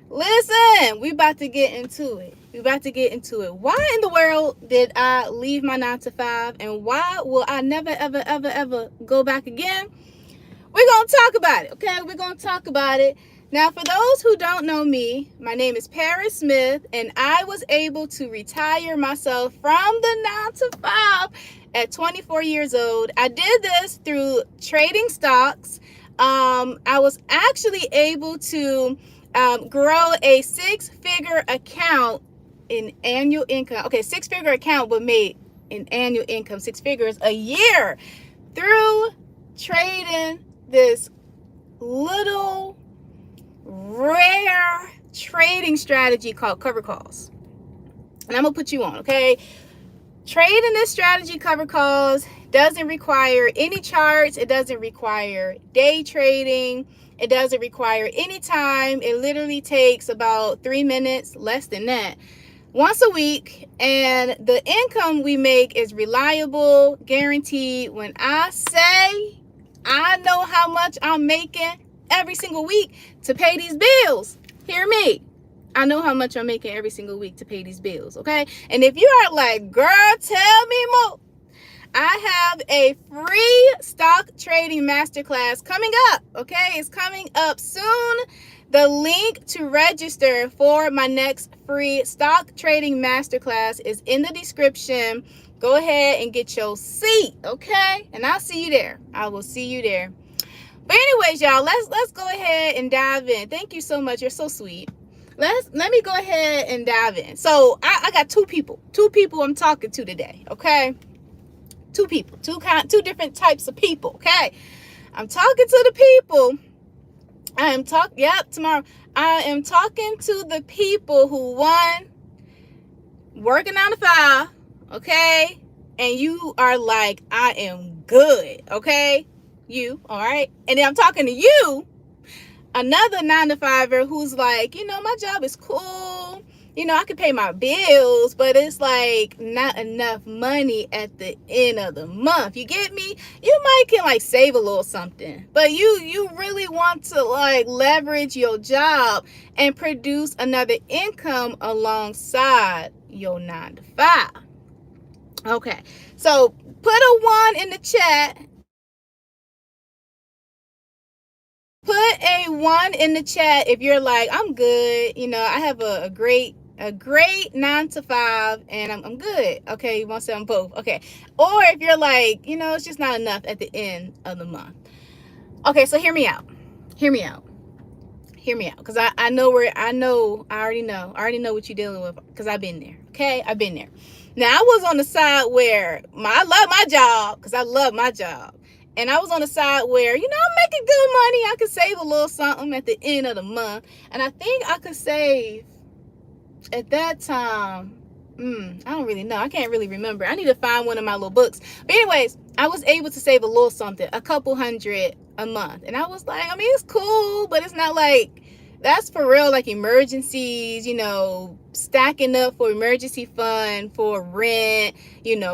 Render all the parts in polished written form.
Listen, we about to get into it. Why in the world did I leave my 9 to 5, and why will I never, ever, ever, ever go back again? We're going to talk about it, okay? We're going to talk about it. Now, for those who don't know me, my name is Paris Smith, and I was able to retire myself from the 9 to 5 at 24 years old. I did this through trading stocks. I was actually able to grow a six-figure account in annual income. Okay, six-figure account, but made in annual income, six figures a year through trading this little rare trading strategy called cover calls. And I'm gonna put you on, okay? Trading this strategy, cover calls, doesn't require any charts. It doesn't require day trading. It doesn't require any time. It literally takes about 3 minutes, less than that, once a week. And the income we make is reliable, guaranteed. When I say I know how much I'm making every single week to pay these bills, hear me. I know how much I'm making every single week to pay these bills, okay? And if you are like, girl, tell me more, I have a free stock trading masterclass coming up, okay? It's coming up soon. The link to register for my next free stock trading masterclass is in the description. Go ahead and get your seat, okay? And I'll see you there. I will see you there. But anyways, y'all, let's go ahead and dive in. Thank you so much. You're so sweet. Let me go ahead and dive in. So I got two people I'm talking to today, okay? Two people, two different types of people, okay? I'm talking to the people. Tomorrow. I am talking to the people who, one, working 9 to 5, okay? And you are like, I am good, okay? You, all right? And then I'm talking to you, another 9 to 5er who's like, my job is cool. I can pay my bills, but it's like not enough money at the end of the month. You get me? You might can like save a little something, but you really want to like leverage your job and produce another income alongside your 9 to 5. Okay, so put a 1 in the chat. Put a 1 in the chat if you're like, I'm good. I have a great 9 to 5 and I'm good. Okay, you want to say I'm both. Okay. Or if you're like, it's just not enough at the end of the month. Okay, so hear me out. Because I already know what you're dealing with, because I've been there. Okay, I've been there. Now, I was on the side where I love my job, because I love my job. And I was on the side where, I'm making good money. I could save a little something at the end of the month. And I think I could save at that time. I don't really know. I can't really remember. I need to find one of my little books. But anyways, I was able to save a little something, a couple hundred a month. And I was like, it's cool, but it's not like, that's for real, like emergencies, stacking up for emergency fund, for rent,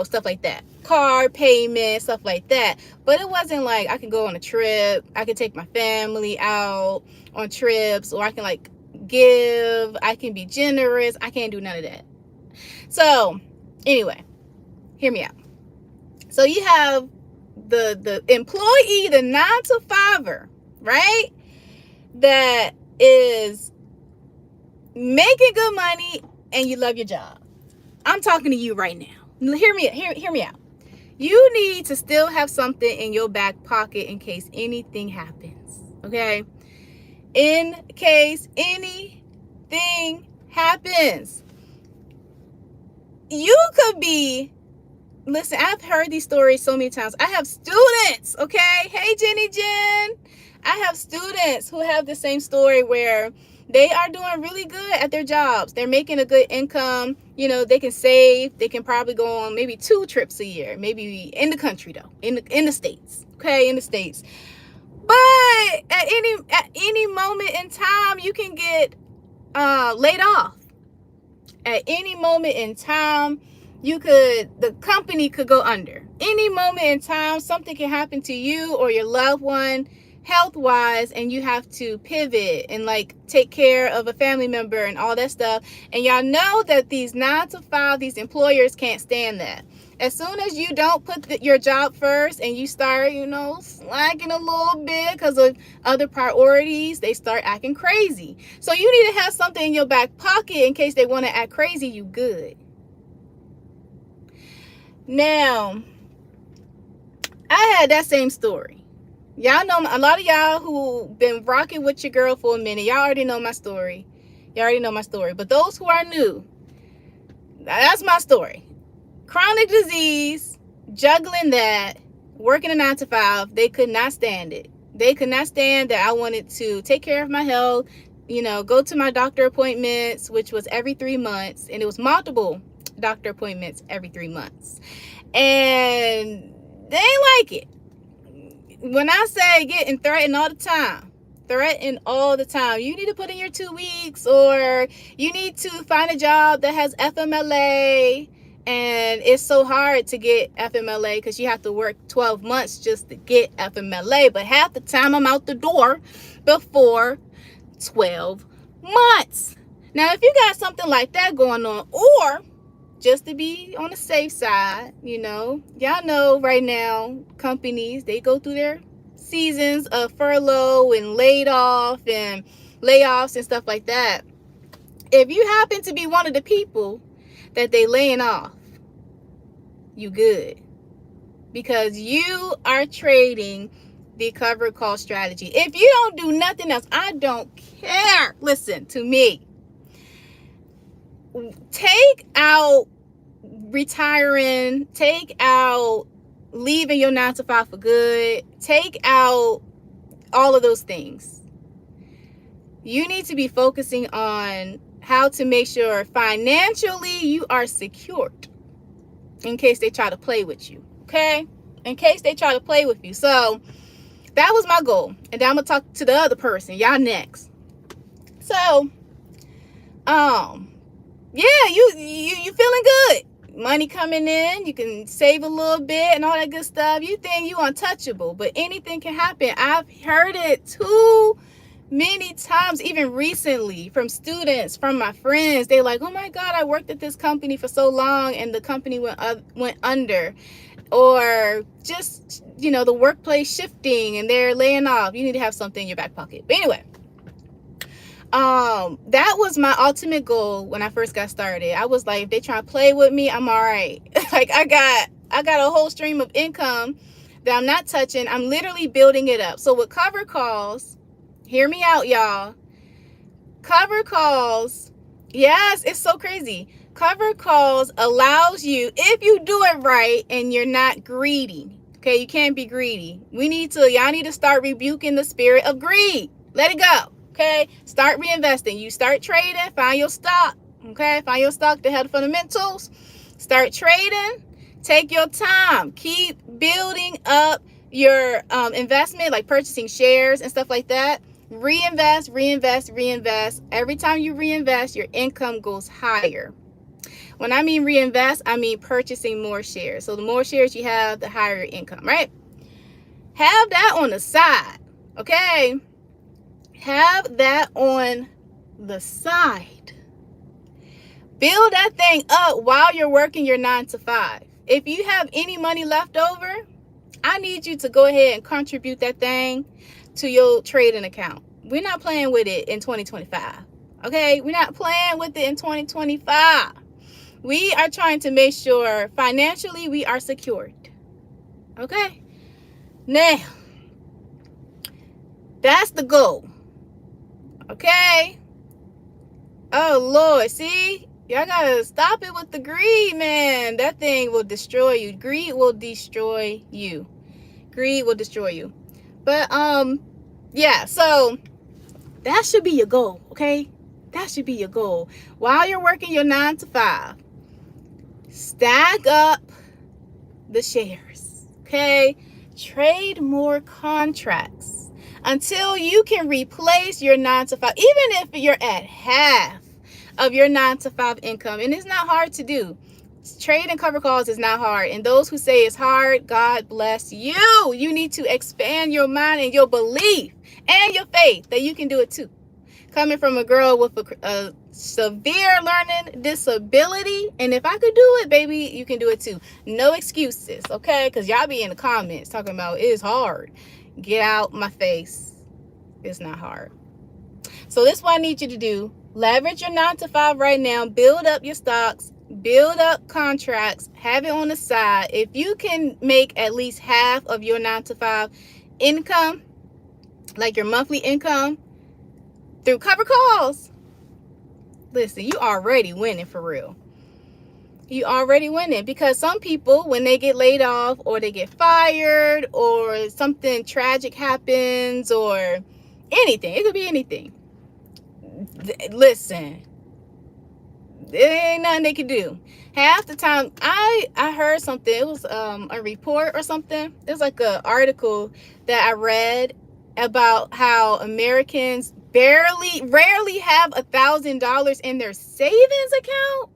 stuff like that. Car payment, stuff like that. But it wasn't like I can go on a trip. I can take my family out on trips, or I can like give. I can be generous. I can't do none of that. So anyway, hear me out. So you have the employee, the 9 to 5er, right? That is making good money and you love your job. I'm talking to you right now. Hear me out. You need to still have something in your back pocket in case anything happens. Okay? In case anything happens. You could be, listen, I've heard these stories so many times. I have students, okay? Hey, Jenny Jen. I have students who have the same story where they are doing really good at their jobs. They're making a good income. They can save. They can probably go on maybe 2 trips a year, maybe in the country though, in the States. Okay, in the States. But at any moment in time, you can get laid off. At any moment in time, the company could go under. Any moment in time, something can happen to you or your loved one. health wise, and you have to pivot and like take care of a family member and all that stuff. And y'all know that these 9 to 5, these employers can't stand that. As soon as you don't put your job first and you start, slacking a little bit because of other priorities, they start acting crazy. So you need to have something in your back pocket in case they want to act crazy. You good. Now, I had that same story. Y'all know, a lot of y'all who been rocking with your girl for a minute, y'all already know my story. But those who are new, that's my story. Chronic disease, juggling that, working a 9 to 5, they could not stand it. They could not stand that I wanted to take care of my health, go to my doctor appointments, which was every 3 months. And it was multiple doctor appointments every 3 months. And they ain't like it. When I say getting threatened all the time, you need to put in your 2 weeks, or you need to find a job that has FMLA. And it's so hard to get FMLA because you have to work 12 months just to get FMLA. But half the time I'm out the door before 12 months. Now, if you got something like that going on, or just to be on the safe side, y'all know right now, companies, they go through their seasons of furlough and layoffs and stuff like that. If you happen to be one of the people that they laying off, you good, because you are trading the covered call strategy. If you don't do nothing else, I don't care. Listen to me. Take out retiring, take out leaving your 9 to 5 for good, take out all of those things. You need to be focusing on how to make sure financially you are secured in case they try to play with you. Okay? In case they try to play with you. So that was my goal. And then I'm gonna talk to the other person. Y'all next. So, yeah, you feeling good. Money coming in, you can save a little bit and all that good stuff. You think you untouchable, but anything can happen. I've heard it too many times, even recently, from students, from my friends. They like, oh my God, I worked at this company for so long and the company went under. Or just, the workplace shifting and they're laying off. You need to have something in your back pocket. But anyway, that was my ultimate goal when I first got started. I was like, if they try to play with me, I'm all right. Like I got a whole stream of income that I'm not touching. I'm literally building it up. So with cover calls, hear me out, y'all. Cover calls, yes, it's so crazy. Cover calls allows you, if you do it right and you're not greedy. Okay, you can't be greedy. Y'all need to start rebuking the spirit of greed. Let it go. Okay, start reinvesting. You start trading, find your stock. Okay, find your stock that have the fundamentals. Start trading. Take your time. Keep building up your investment, like purchasing shares and stuff like that. Reinvest. Every time you reinvest, your income goes higher. When I mean reinvest, I mean purchasing more shares. So the more shares you have, the higher your income, right? Have that on the side, okay? Have that on the side. Build that thing up while you're working your 9 to 5. If you have any money left over, I need you to go ahead and contribute that thing to your trading account. We're not playing with it in 2025. Okay? We're not playing with it in 2025. We are trying to make sure financially we are secured. Okay? Now, that's the goal. Okay? Oh, Lord. See? Y'all gotta stop it with the greed, man. That thing will destroy you. Greed will destroy you. Greed will destroy you. But, yeah, so that should be your goal, okay? That should be your goal. While you're working your 9 to 5, stack up the shares, okay? Trade more contracts until you can replace your 9 to 5, even if you're at half of your 9 to 5 income. And it's not hard to do. Trading cover calls is not hard. And those who say it's hard, God bless you. You need to expand your mind and your belief and your faith that you can do it too. Coming from a girl with a severe learning disability, and if I could do it, baby, you can do it too. No excuses, okay? Because y'all be in the comments talking about it's hard. Get out my face. It's not hard. So this is what I need you to do. Leverage your 9-to-5 right now. Build up your stocks. Build up contracts. Have it on the side. If you can make at least half of your 9-to-5 income, like your monthly income, through cover calls, listen, you already winning for real. You already winning, because some people, when they get laid off or they get fired or something tragic happens or anything, it could be anything. Listen, there ain't nothing they can do. Half the time, I heard something. It was a report or something. It was like an article that I read about how Americans rarely have $1,000 in their savings account.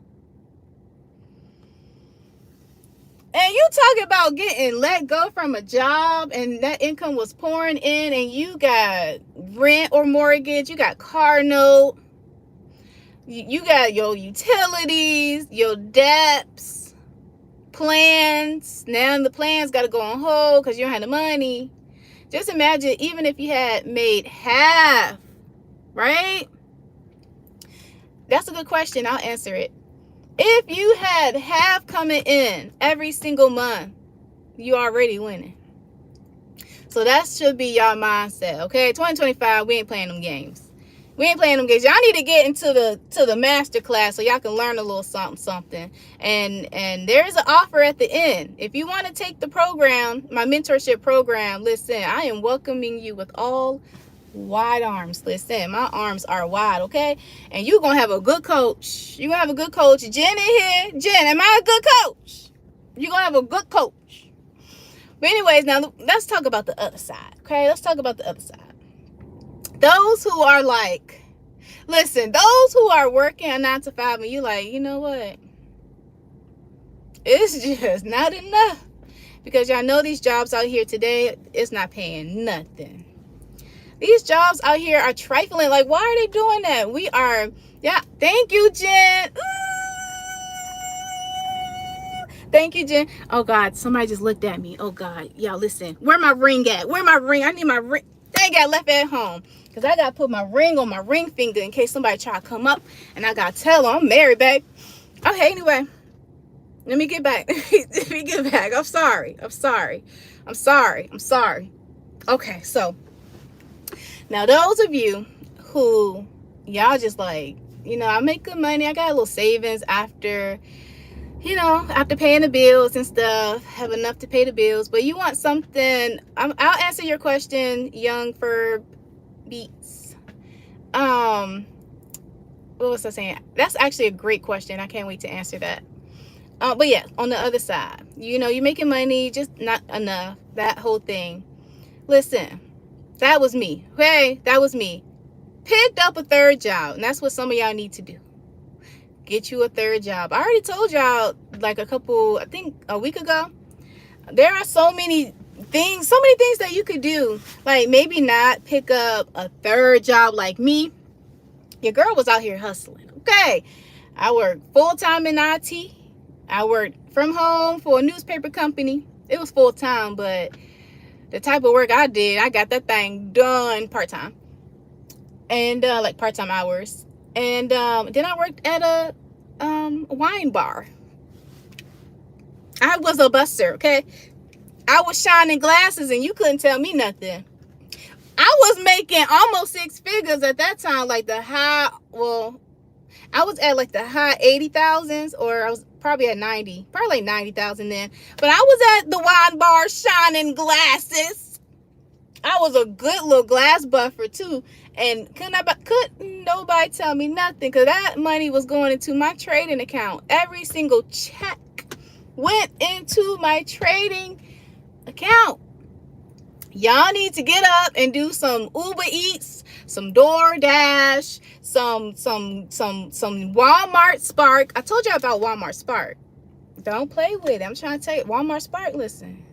And you talk about getting let go from a job and that income was pouring in, and you got rent or mortgage, you got car note, you got your utilities, your debts, plans. Now the plans got to go on hold because you don't have the money. Just imagine, even if you had made half, right? That's a good question. I'll answer it. If you had half coming in every single month, you already winning. So that should be y'all mindset, okay? 2025, we ain't playing them games. We ain't playing them games. Y'all need to get into the master class so y'all can learn a little something. And there's an offer at the end. If you want to take the program, my mentorship program, listen, I am welcoming you with all wide arms. Listen, my arms are wide, okay? And you're gonna have a good coach. You're gonna have a good coach. Jen in here. Jen, am I a good coach? You're gonna have a good coach. But anyways, now let's talk about the other side, okay? Let's talk about the other side. Those who are like, listen, those who are working a 9-to-5 and you like, you know what? It's just not enough. Because y'all know these jobs out here today, it's not paying nothing. These jobs out here are trifling. Like, why are they doing that? We are, yeah, thank you, Jen. Thank you, Jen. Oh, God, somebody just looked at me. Oh, God. Y'all, listen. Where my ring at? Where my ring? I need my ring. Dang, I left it at home. Because I got to put my ring on my ring finger in case somebody try to come up. And I got to tell them I'm married, babe. Okay, anyway. Let me get back. Let me get back. I'm sorry. Okay, so. Now, those of you who, y'all just like, you know, I make good money. I got a little savings after, you know, after paying the bills and stuff. Have enough to pay the bills. But you want something. I'll answer your question, Young Fur Beats. What was I saying? That's actually a great question. I can't wait to answer that. But yeah, on the other side, you know, you're making money, just not enough. That whole thing. Listen. That was me. Hey, that was me. Picked up a third job. And that's what some of y'all need to do. Get you a third job. I already told y'all like I think a week ago. There are so many things that you could do. Like maybe not pick up a third job like me. Your girl was out here hustling. Okay. I worked full-time in IT. I worked from home for a newspaper company. It was full-time, but the type of work I did, I got that thing done part-time. And like part-time hours. And then I worked at a wine bar. I was a busser, okay? I was shining glasses and you couldn't tell me nothing. I was making almost 6 figures at that time, like the high, well, I was at like the high 80,000s, or I was probably at 90, probably like 90,000 then. But I was at the wine bar shining glasses. I was a good little glass buffer too. And couldn't nobody tell me nothing, because that money was going into my trading account. Every single check went into my trading account. Y'all need to get up and do some Uber Eats, some DoorDash, some Walmart Spark. I told you about Walmart Spark. Don't play with it. I'm trying to tell you. Walmart Spark, listen.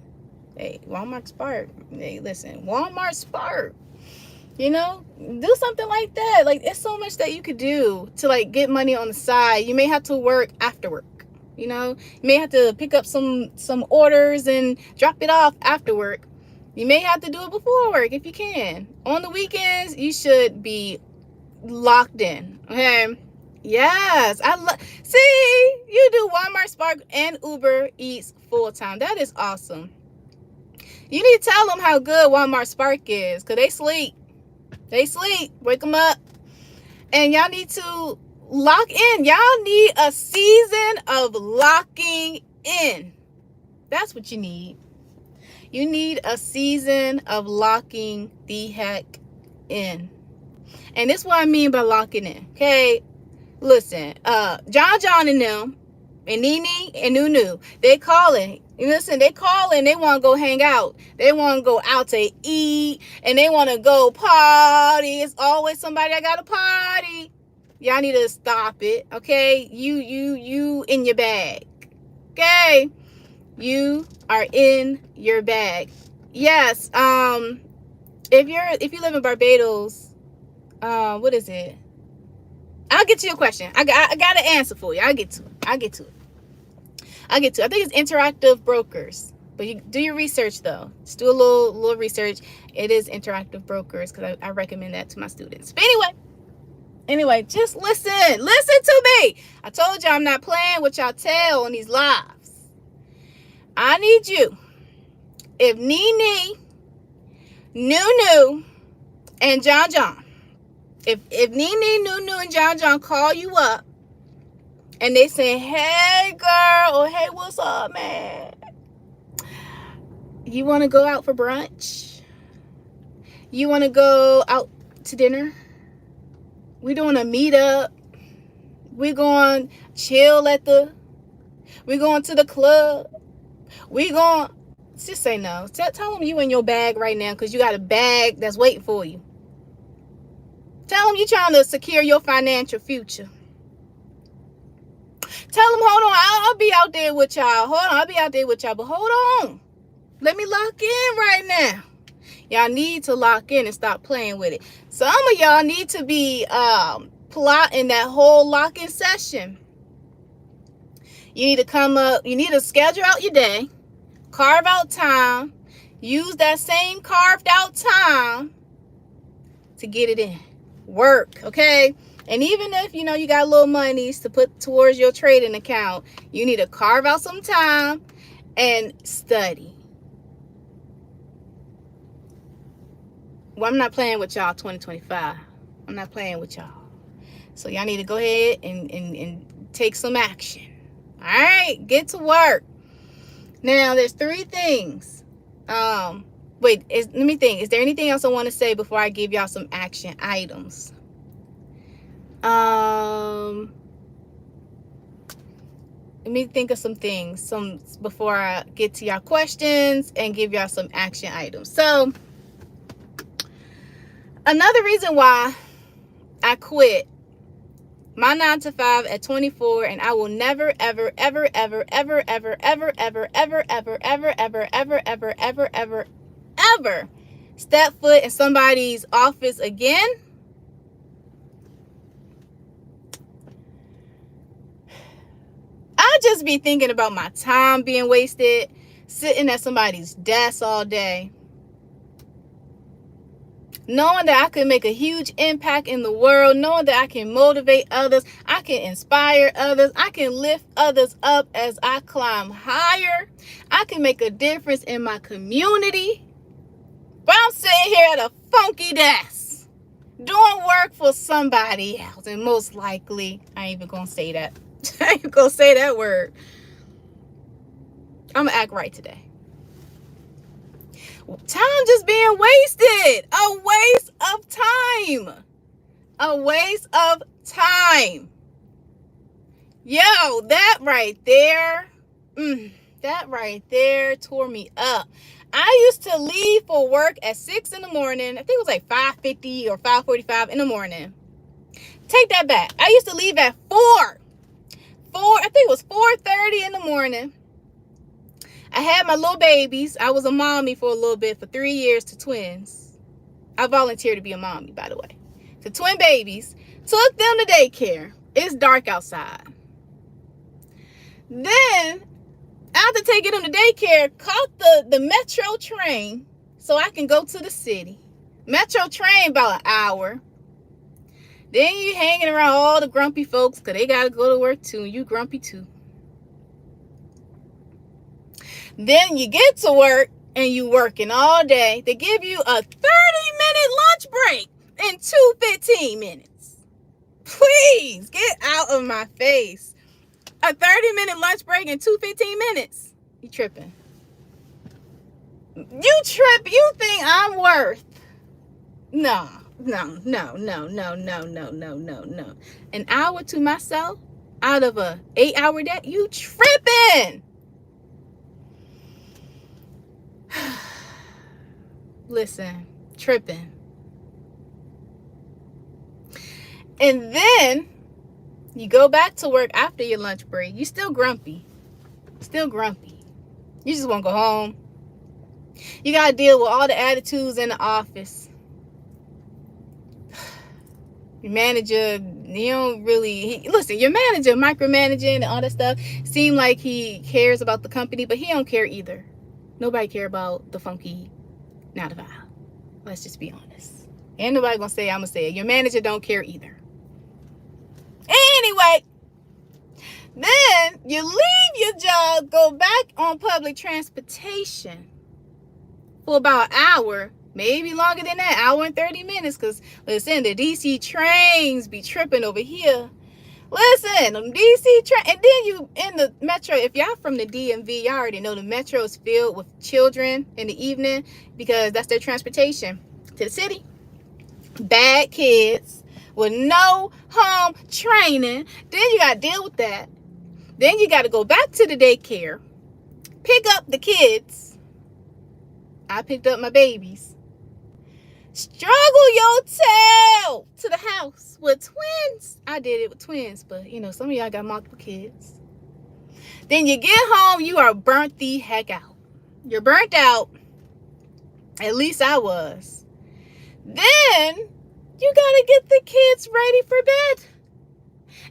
Hey, Walmart Spark. Hey, listen. Walmart Spark. You know, do something like that. Like, it's so much that you could do to like get money on the side. You may have to work after work. You know, you may have to pick up some orders and drop it off after work. You may have to do it before work if you can. On the weekends, you should be locked in. Okay. Yes, I love. See, you do Walmart Spark and Uber Eats full time. That is awesome. You need to tell them how good Walmart Spark is, because they sleep. They sleep. Wake them up. And y'all need to lock in. Y'all need a season of locking in. That's what you need. You need a season of locking the heck in. And this is what I mean by locking in. Okay? Listen, John and them, and Nene and Nunu, they calling. Listen, they calling. They want to go hang out. They want to go out to eat, and they want to go party. It's always somebody that got a party. Y'all need to stop it, okay? You in your bag, okay? You are in your bag. Yes. If you live in Barbados, what is it? I'll get to your question. I got an answer for you. I'll get to it. I think it's Interactive Brokers. But you do your research though. Just do a little research. It is Interactive Brokers, because I recommend that to my students. But anyway, just listen. Listen to me. I told y'all I'm not playing with y'all tell on these lives. I need you. If Nene, Nunu, and John, if Nene, Nunu, and John call you up and they say, hey girl, or hey, what's up, man? You want to go out for brunch? You want to go out to dinner? We're doing a meetup. We're going chill we're going to the club. We're going, just say no. Tell them you in your bag right now, because you got a bag that's waiting for you. Tell them you're trying to secure your financial future. Tell them, hold on, I'll be out there with y'all. But hold on. Let me lock in right now. Y'all need to lock in and stop playing with it. Some of y'all need to be plotting that whole lock-in session. You need to come up, you need to schedule out your day, carve out time, use that same carved out time to get it in. Work, okay? And even if, you got little monies to put towards your trading account, you need to carve out some time and study. Well, I'm not playing with y'all 2025. I'm not playing with y'all. So y'all need to go ahead and take some action. All right, get to work. Now, there's 3 things. Let me think. Is there anything else I want to say before I give y'all some action items? Let me think of some things before I get to y'all questions and give y'all some action items. So, another reason why I quit my 9 to 5 at 24, and I will never, ever, ever, ever, ever, ever, ever, ever, ever, ever, ever, ever, ever, ever, ever, ever, ever step foot in somebody's office again. I just be thinking about my time being wasted, sitting at somebody's desk all day, knowing that I can make a huge impact in the world, knowing that I can motivate others, I can inspire others, I can lift others up as I climb higher, I can make a difference in my community. But I'm sitting here at a funky desk doing work for somebody else, and most likely, I ain't even gonna say that. I ain't gonna say that word. I'm gonna act right today. Time just being wasted. A waste of time. A waste of time. Yo, that right there. That right there tore me up. I used to leave for work at 6 in the morning. I think it was like 5:50 or 5:45 in the morning. Take that back. I used to leave at 4. I think it was 4:30 in the morning. I had my little babies. I was a mommy for a little bit, for 3 years, to twins. I volunteered to be a mommy, by the way. To twin babies. Took them to daycare. It's dark outside. Then, after taking them to daycare, caught the metro train so I can go to the city. Metro train about an hour. Then you hanging around all the grumpy folks because they got to go to work too, and you grumpy too. Then you get to work and you working all day. They give you a 30-minute lunch break in 2 15-minutes. Please get out of my face. A 30-minute lunch break in 2 15-minutes. You tripping. You think I'm worth? No. An hour to myself out of a 8-hour day? You tripping. Listen, tripping. And then you go back to work after your lunch break. You still grumpy. You just want to go home. You got to deal with all the attitudes in the office. Your manager, listen, your manager micromanaging and all that stuff. Seem like he cares about the company, but he don't care either. Nobody care about the funky 9 to 5. Let's just be honest. Ain't nobody gonna say I'm gonna say it. Your manager don't care either. Anyway, then you leave your job, go back on public transportation for about an hour, maybe longer than that, hour and 30 minutes. Because listen, the DC trains be tripping over here. Listen, DC train, and then you in the metro. If y'all from the DMV, y'all already know the metro is filled with children in the evening because that's their transportation to the city. Bad kids with no home training. Then you got to deal with that. Then you got to go back to the daycare, pick up the kids. I picked up my babies. Struggle your tail to the house with twins. I did it with twins, but some of y'all got multiple kids. Then you get home, you are burnt the heck out. You're burnt out. At least I was. Then you gotta get the kids ready for bed.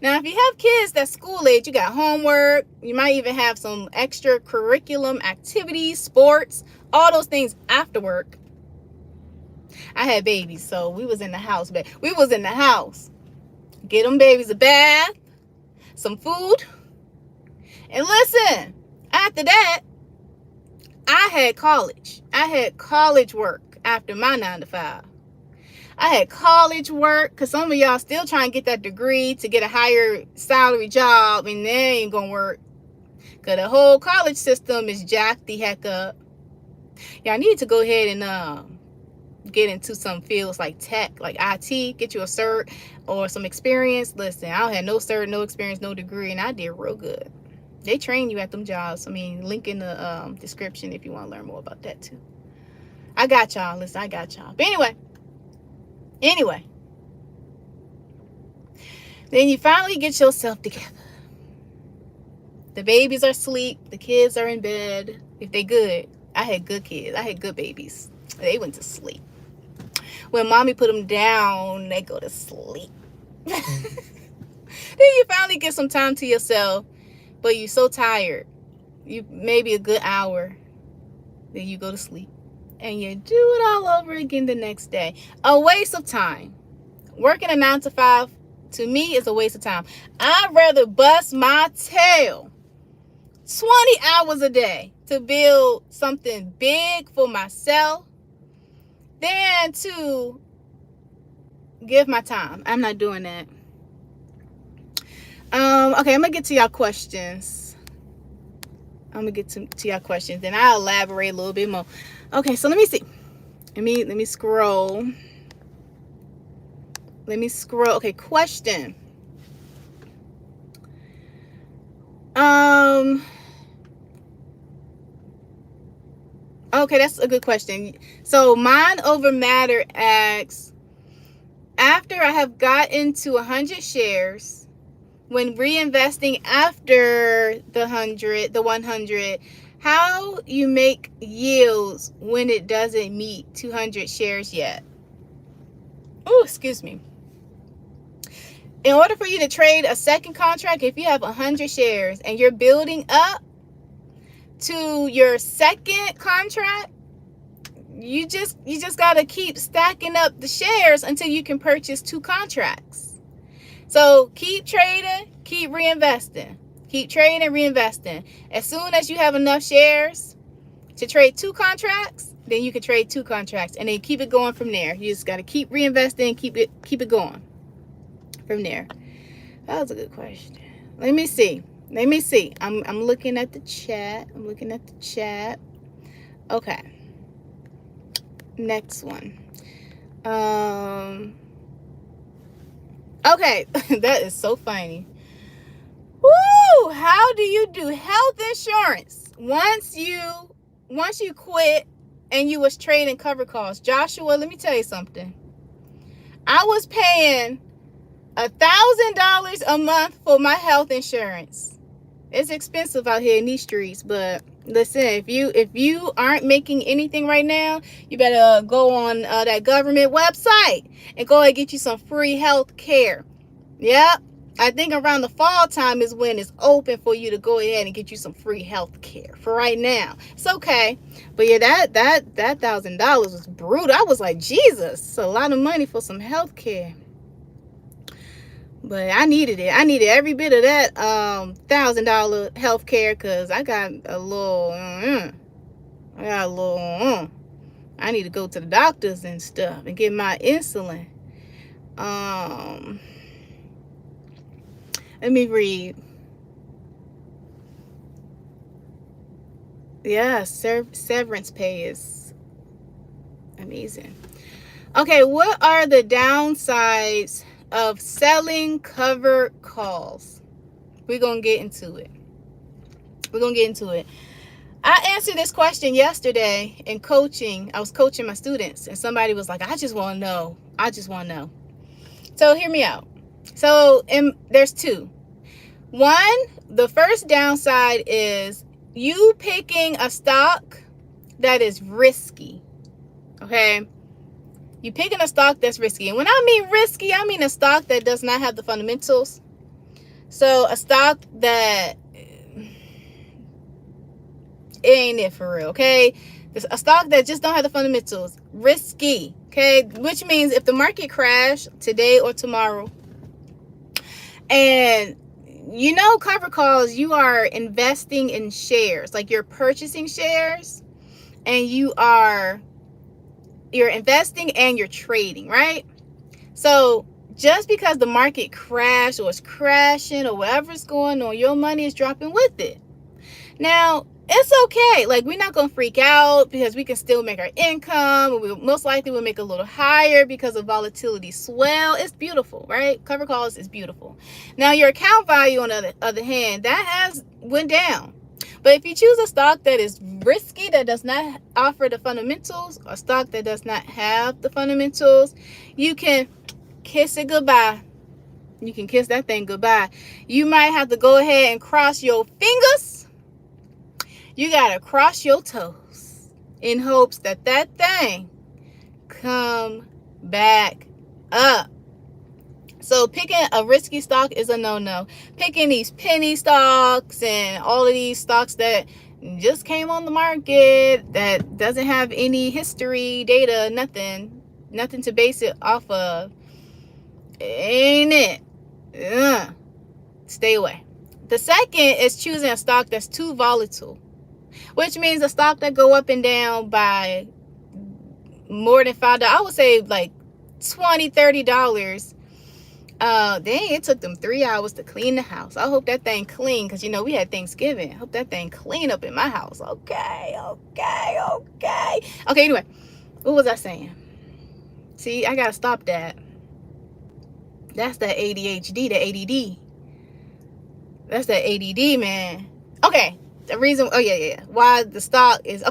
Now, if you have kids that's school age, you got homework. You might even have some extra curriculum activities, sports, all those things after work. I had babies, so we was in the house. Get them babies a bath, some food. And listen, after that, I had college. I had college work after my 9 to 5. I had college work because some of y'all still trying to get that degree to get a higher salary job, and they ain't going to work because the whole college system is jacked the heck up. Y'all need to go ahead and get into some fields like tech, like IT, get you a cert or some experience. Listen, I don't have no cert, no experience, no degree, and I did real good. They train you at them jobs. Link in the description if you want to learn more about that too. I got y'all. Listen, I got y'all. But anyway, then you finally get yourself together. The babies are asleep. The kids are in bed. If they good. I had good kids. I had good babies. They went to sleep. When mommy put them down, they go to sleep. Then you finally get some time to yourself, but you're so tired. You maybe a good hour. Then you go to sleep. And you do it all over again the next day. A waste of time. Working a 9 to 5, to me, is a waste of time. I'd rather bust my tail 20 hours a day to build something big for myself than to give my time. I'm not doing that. Okay, I'm going to get to y'all questions. Then I'll elaborate a little bit more. Okay, so let me see. Let me scroll. Okay, question. Okay, that's a good question. So Mind Over Matter asks, after I have gotten to 100 shares, when reinvesting after the 100, how you make yields when it doesn't meet 200 shares yet. Oh, excuse me. In order for you to trade a second contract, if you have 100 shares and you're building up to your second contract, you just got to keep stacking up the shares until you can purchase 2 contracts. So keep trading, keep reinvesting. Keep trading, reinvesting. As soon as you have enough shares to trade 2 contracts, then you can trade 2 contracts, and then keep it going from there. You just got to keep reinvesting, keep it going from there. That was a good question. Let me see. I'm looking at the chat. Okay. Next one. Okay. That is so funny. Woo! How do you do health insurance once you quit and you was trading cover calls? Joshua, let me tell you something. I was paying $1,000 a month for my health insurance. It's expensive out here in these streets, but listen, if you aren't making anything right now, you better go on that government website and go ahead and get you some free health care. Yep. I think around the fall time is when it's open for you to go ahead and get you some free health care. For right now, it's okay. But yeah, that $1,000 was brutal. I was like, Jesus, it's a lot of money for some health care. But I needed it. I needed every bit of that $1,000 health care, because I got a little, I need to go to the doctors and stuff and get my insulin. Let me read. Yeah, severance pay is amazing. Okay, what are the downsides of selling covered calls? We're going to get into it. I answered this question yesterday in coaching. I was coaching my students, and somebody was like, I just want to know. So hear me out. So there's 2. One, the first downside is you picking a stock that is risky. Okay? You picking a stock that's risky. And when I mean risky, I mean a stock that does not have the fundamentals. So a stock that it ain't it for real, okay? A stock that just don't have the fundamentals. Risky, okay? Which means if the market crash today or tomorrow, and cover calls, you are investing in shares. Like, you're purchasing shares, and you're investing and you're trading, right? So just because the market crashed or is crashing or whatever's going on, your money is dropping with it. Now, it's okay. Like, we're not going to freak out, because we can still make our income. We most likely will make a little higher because of volatility swell. It's beautiful, right? Cover calls is beautiful. Now, your account value, on the other hand, that has went down. But if you choose a stock that is risky, that does not offer the fundamentals, or stock that does not have the fundamentals, you can kiss it goodbye. You can kiss that thing goodbye. You might have to go ahead and cross your fingers. You got to cross your toes in hopes that thing come back up. So picking a risky stock is a no-no. Picking these penny stocks and all of these stocks that just came on the market, that doesn't have any history, data, nothing to base it off of, ain't it? Stay away. The second is choosing a stock that's too volatile, which means a stock that go up and down by more than $5. I would say like $20, $30. Dang, it took them 3 hours to clean the house. I hope that thing clean, because we had Thanksgiving. I hope that thing clean up in my house. Okay. Anyway, what was I saying? See, I gotta stop that. That's that ADHD, the ADD. That's that ADD, man. Okay, the reason, why the stock is,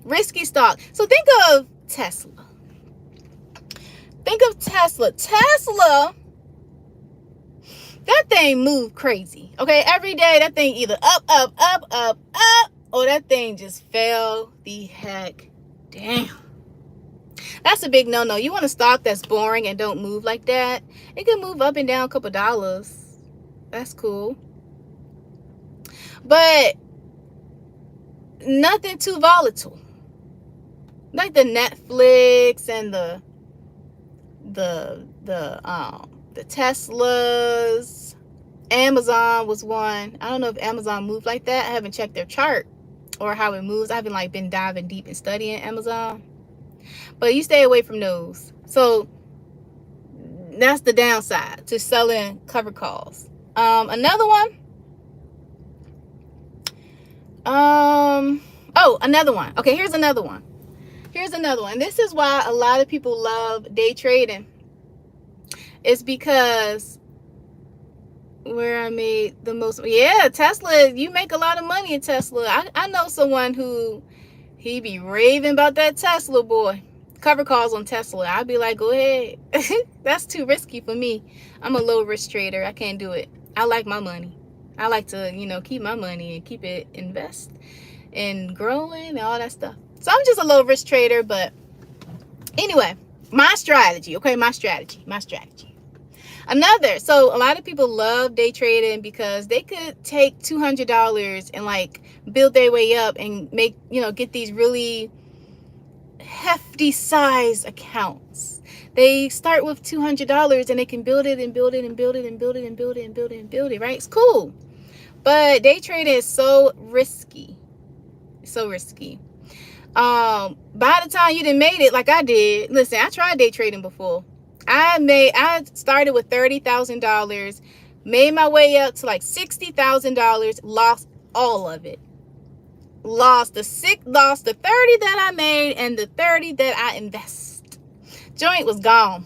risky stock. So think of Tesla. That thing moved crazy. Okay, every day that thing either up, up, up, up, up, or that thing just fell the heck down. That's a big no-no. You want a stock that's boring and don't move like that? It can move up and down a couple dollars. That's cool. But nothing too volatile. Like the Netflix and the Teslas. Amazon was one. I don't know if Amazon moved like that. I haven't checked their chart or how it moves. I haven't been diving deep and studying Amazon. But you stay away from those. So that's the downside to selling covered calls. Another one. Another one. Okay, here's another one. This is why a lot of people love day trading. It's because where I made the most. Yeah, Tesla. You make a lot of money in Tesla. I know someone who he be raving about that Tesla, boy. Cover calls on Tesla. I'd be like, go ahead. That's too risky for me. I'm a low risk trader. I can't do it. I like my money. I like to, keep my money and keep it invest and growing and all that stuff. So I'm just a low risk trader. But anyway, my strategy. Okay, my strategy. So a lot of people love day trading because they could take $200 and build their way up and make, get these really hefty size accounts. They start with $200 and they can build it and build it and build it and build it and build it and build it and build it, right? It's cool. But day trading is so risky. By the time you done made it like I did, listen, I tried day trading before. I started with $30,000, made my way up to $60,000, lost all of it. Lost the 30 that I made and the 30 that I invest. Joint was gone.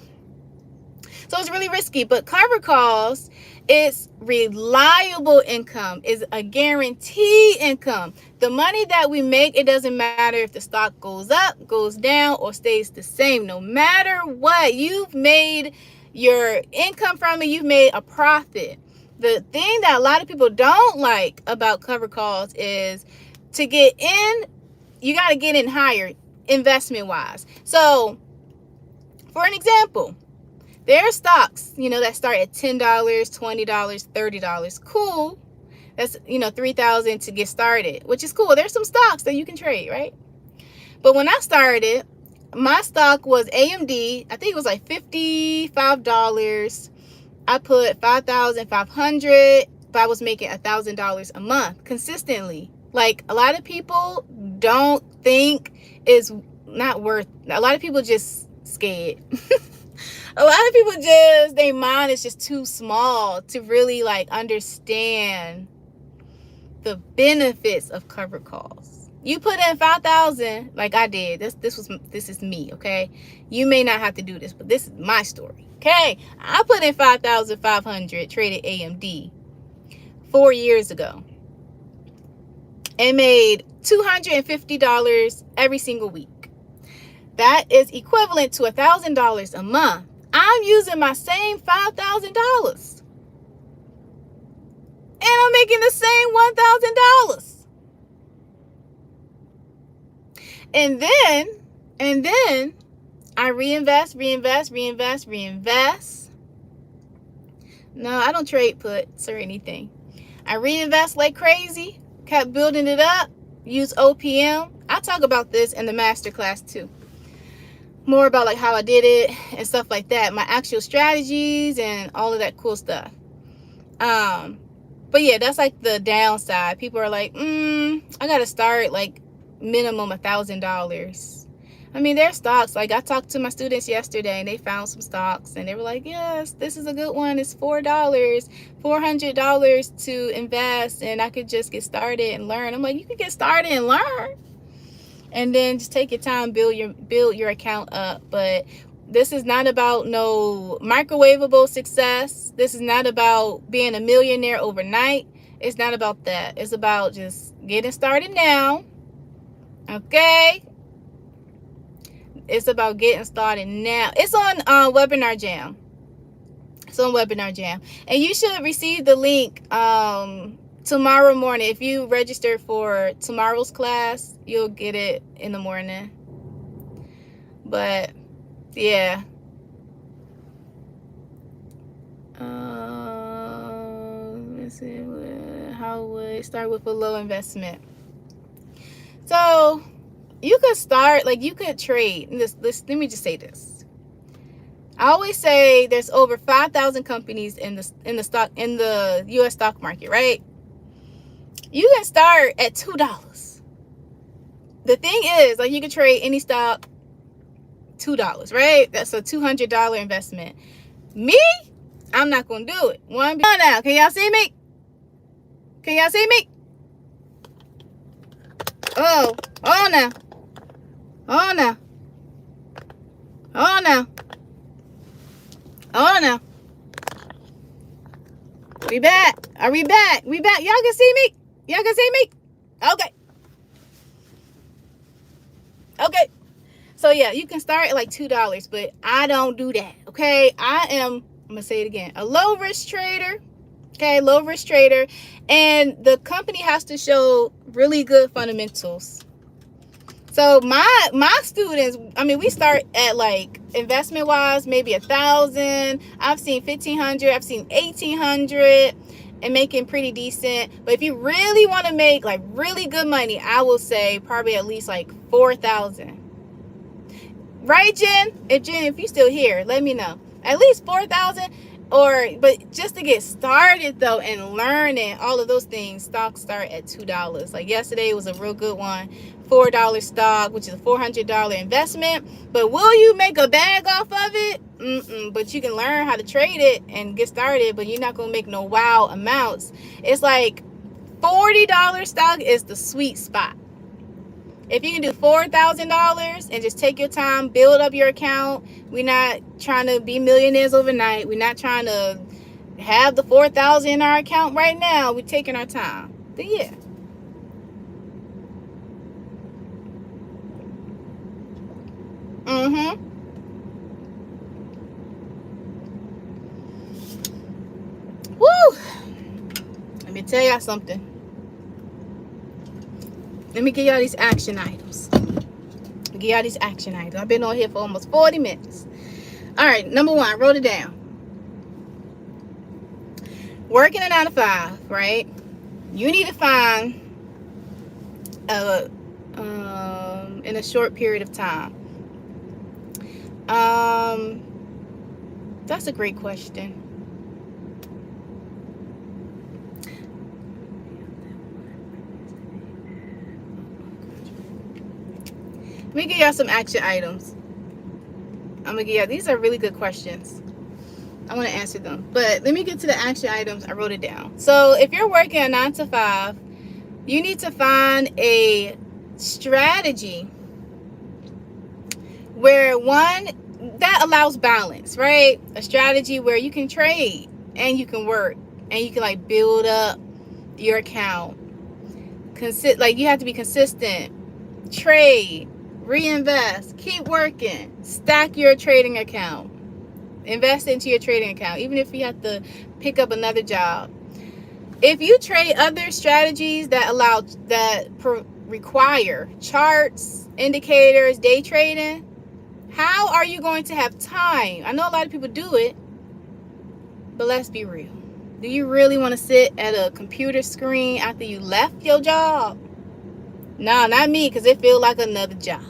So it's really risky. But cover calls, it's reliable income, is a guaranteed income. The money that we make, it doesn't matter if the stock goes up, goes down, or stays the same. No matter what, you've made your income from it, you've made a profit. The thing that a lot of people don't like about cover calls is to get in, you got to get in higher investment wise. So for an example, there are stocks, that start at $10, $20, $30. Cool. That's, $3,000 to get started, which is cool. There's some stocks that you can trade, right? But when I started, my stock was AMD. I think it was $55. I put $5,500, but I was making $1,000 a month consistently. A lot of people don't think it's not worth. A lot of people just scared. A lot of people their mind is just too small to really understand the benefits of covered calls. You put in 5,000 like I did. This is me, okay? You may not have to do this, but this is my story, okay? I put in 5,500, traded AMD 4 years ago, and made $250 every single week. That is equivalent to $1,000 a month. I'm using my same $5,000. And I'm making the same $1,000. And then I reinvest. No, I don't trade puts or anything. I reinvest like crazy, kept building it up, use OPM. I talk about this in the masterclass too. More about how I did it and stuff like that. My actual strategies and all of that cool stuff. But yeah, that's the downside. People are I gotta start minimum $1,000. I mean, there's stocks. I talked to my students yesterday and they found some stocks and they were like, yes, this is a good one. It's $400 to invest and I could just get started and learn. I'm like, you can get started and learn. And then just take your time, build your account up. But this is not about no microwavable success. This is not about being a millionaire overnight. It's not about that. It's about just getting started now. Okay? It's about getting started now. It's on Webinar Jam. So on Webinar Jam. And you should receive the link tomorrow morning. If you register for tomorrow's class, you'll get it in the morning. But yeah. Let's see. How would start with a low investment? So you could start, like, you could trade. Let me just say this. I always say there's over 5,000 companies in the U.S. stock market, right? You can start at $2. The thing is, like, you can trade any stock $2, right? That's a $200 investment. Me, I'm not gonna do it. Now, can y'all see me? Can y'all see me? Oh no. Oh no. Oh no. Oh no. We back. Are we back? We back. Y'all can see me? Y'all can see me? Okay. Okay. So yeah, you can start at like $2, but I don't do that. Okay. I'm gonna say it again. A low risk trader. Okay, low risk trader. And the company has to show really good fundamentals. So my students, I mean, we start at, like, investment wise, maybe 1,000. I've seen 1,500. I've seen 1,800, and making pretty decent. But if you really want to make, like, really good money, I will say probably at least like 4,000. Right, Jen? If you're still here, let me know. At least 4,000. But just to get started though, and learning all of those things, stocks start at $2. Like yesterday was a real good one. $4 stock, which is a $400 investment. But will you make a bag off of it? But you can learn how to trade it and get started, but you're not gonna make no wow amounts. It's like $40 stock is the sweet spot. If you can do $4,000 and just take your time, build up your account. We're not trying to be millionaires overnight. We're not trying to have the $4,000 in our account right now. We're taking our time. But yeah. Woo! Let me tell y'all something. Let me give y'all these action items. I've been on here for almost 40 minutes. All right, number one, I wrote it down. Working a 9 to 5, right? You need to find in a short period of time. That's a great question. Let me give y'all some action items. I'm gonna give y'all, these are really good questions. I want to answer them, but let me get to the action items. I wrote it down. So if you're working a 9 to 5, you need to find a strategy where one that allows balance, right? A strategy where you can trade and you can work and you can, like, build up your account. Like, you have to be consistent. Trade, reinvest, keep working, stack your trading account, invest into your trading account, even if you have to pick up another job. If you trade other strategies that require charts, indicators, day trading, how are you going to have time? I know a lot of people do it, but let's be real. Do you really want to sit at a computer screen after you left your job? No, not me, because it feels like another job.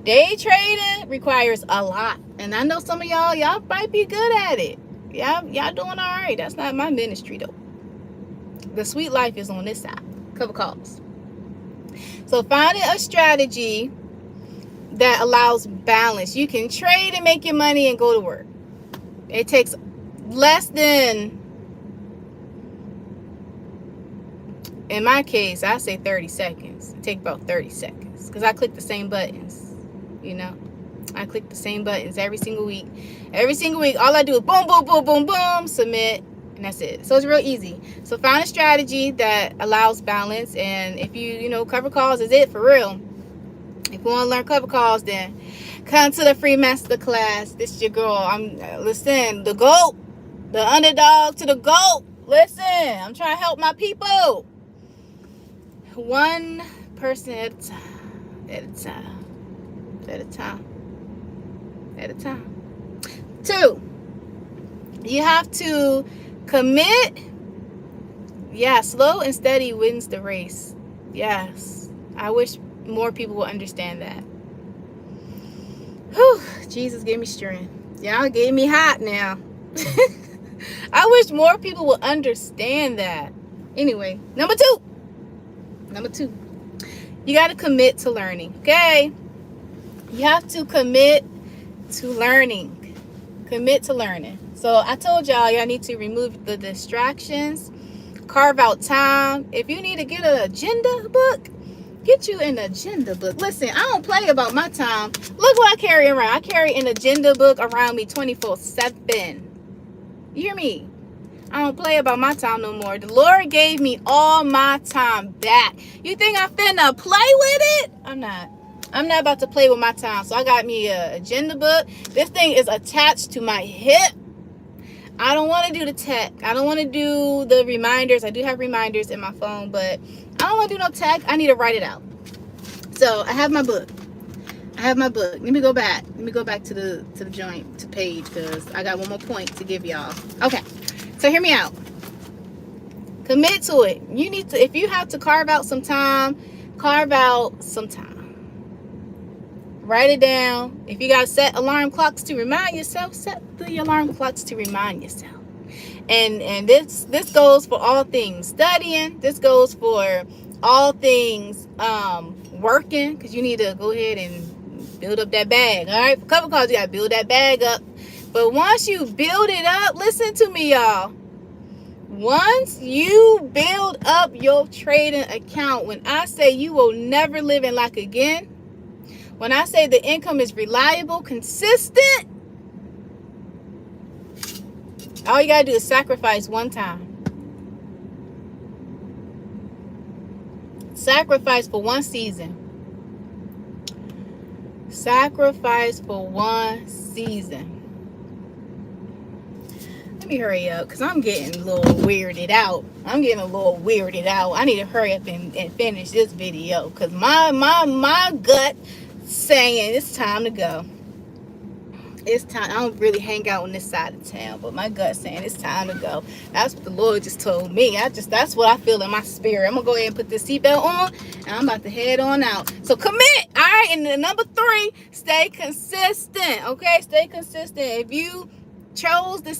Day trading requires a lot. And I know some of y'all might be good at it. Y'all doing all right. That's not my ministry, though. The sweet life is on this side. Cover calls. So finding a strategy that allows balance. You can trade and make your money and go to work. It takes less than, in my case, I say 30 seconds. It takes about 30 seconds because I click the same buttons. You know, I click the same buttons every single week. Every single week, all I do is boom, boom, boom, boom, boom, submit, and that's it. So it's real easy. So find a strategy that allows balance, and if you know, cover calls is it for real. If you want to learn cover calls, then Come to the free masterclass. This is your girl. Listen, the GOAT, the underdog to the GOAT. Listen, I'm trying to help my people. One person at a time. At a time. At a time. At a time. 2, you have to commit. Yeah, slow and steady wins the race. Yes. I wish more people would understand that. Whew, Jesus gave me strength. Y'all gave me hot now. I wish more people would understand that. Anyway, number 2. You got to commit to learning, okay? You have to commit to learning. Commit to learning. So I told y'all need to remove the distractions. Carve out time. If you need to get an agenda book, get you an agenda book. Listen, I don't play about my time. Look what I carry around. I carry an agenda book around me 24/7. You hear me? I don't play about my time no more. The Lord gave me all my time back. You think I'm finna play with it? I'm not. I'm not about to play with my time. So I got me an agenda book. This thing is attached to my hip. I don't want to do the tech. I don't want to do the reminders. I do have reminders in my phone, but I don't want to do no tech. I need to write it out. So I have my book. Let me go back. To the joint, to page, because I got one more point to give y'all. Okay. So hear me out. Commit to it. You need to, if you have to carve out some time, carve out some time. Write it down. If you got to set alarm clocks to remind yourself, set the alarm clocks to remind yourself. And this goes for all things studying. This goes for all things working, because you need to go ahead and build up that bag. All right, for cover calls, you got to build that bag up. But once you build it up, listen to me, y'all. Once you build up your trading account, when I say you will never live in lack again, when I say the income is reliable, consistent, all you gotta do is sacrifice one time. Sacrifice for one season. Sacrifice for one season. Let me hurry up, because I'm getting a little weirded out. I need to hurry up and finish this video, because my gut saying it's time to go. It's time. I don't really hang out on this side of town, but my gut saying it's time to go. That's what the Lord just told me. That's what I feel in my spirit. I'm gonna go ahead and put this seatbelt on, and I'm about to head on out. So commit. All right. And the number 3, stay consistent. Okay, stay consistent. If you chose the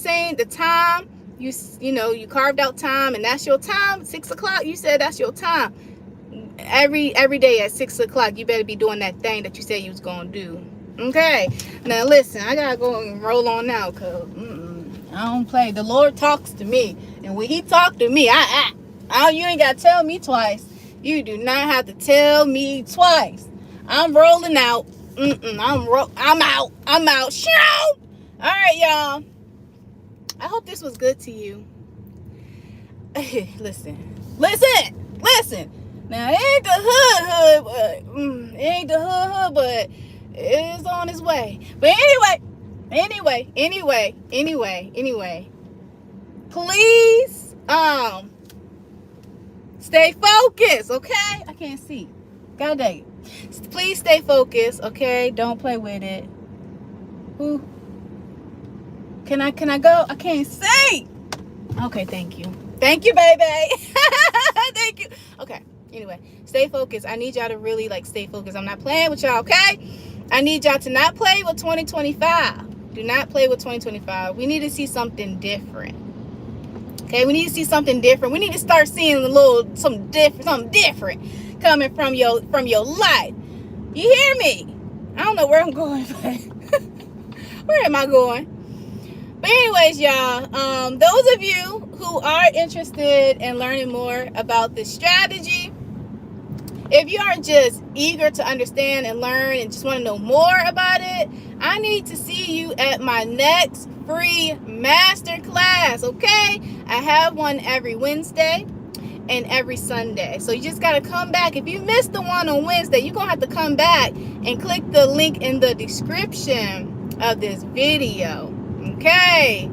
time, you carved out time, and that's your time. 6 o'clock. You said that's your time. Every day at 6 o'clock, you better be doing that thing that you said you was gonna do. Okay, now listen, I gotta go and roll on now, because I don't play. The Lord talks to me, and when he talks to me, you ain't gotta tell me twice. You do not have to tell me twice. I'm rolling out. I'm out. Shoot! All right, y'all. I hope this was good to you. Listen. Now, it ain't the hood, but it's on its way. But anyway, please, stay focused, okay? I can't see. God dang it. Please stay focused, okay? Don't play with it. Ooh. Can I go? I can't see. Okay, thank you. Thank you, baby. Thank you. Okay. Anyway, stay focused. I need y'all to really stay focused. I'm not playing with y'all, okay? I need y'all to not play with 2025. Do not play with 2025. We need to see something different. Okay, we need to see something different. We need to start seeing something different coming from your life. You hear me? I don't know where I'm going, but where am I going? But anyways, y'all, those of you who are interested in learning more about this strategy, if you are just eager to understand and learn and just want to know more about it, I need to see you at my next free masterclass, okay? I have one every Wednesday. and every Sunday. So you just got to come back. If you missed the one on Wednesday, you're going to have to come back and click the link in the description of this video. Okay?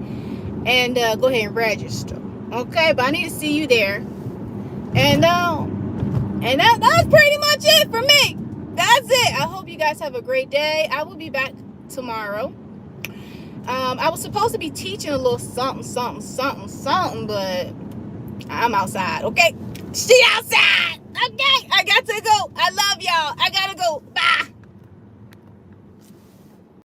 And go ahead and register. Okay? But I need to see you there. And that's pretty much it for me. That's it. I hope you guys have a great day. I will be back tomorrow. I was supposed to be teaching a little something, but I'm outside. Okay? See you outside.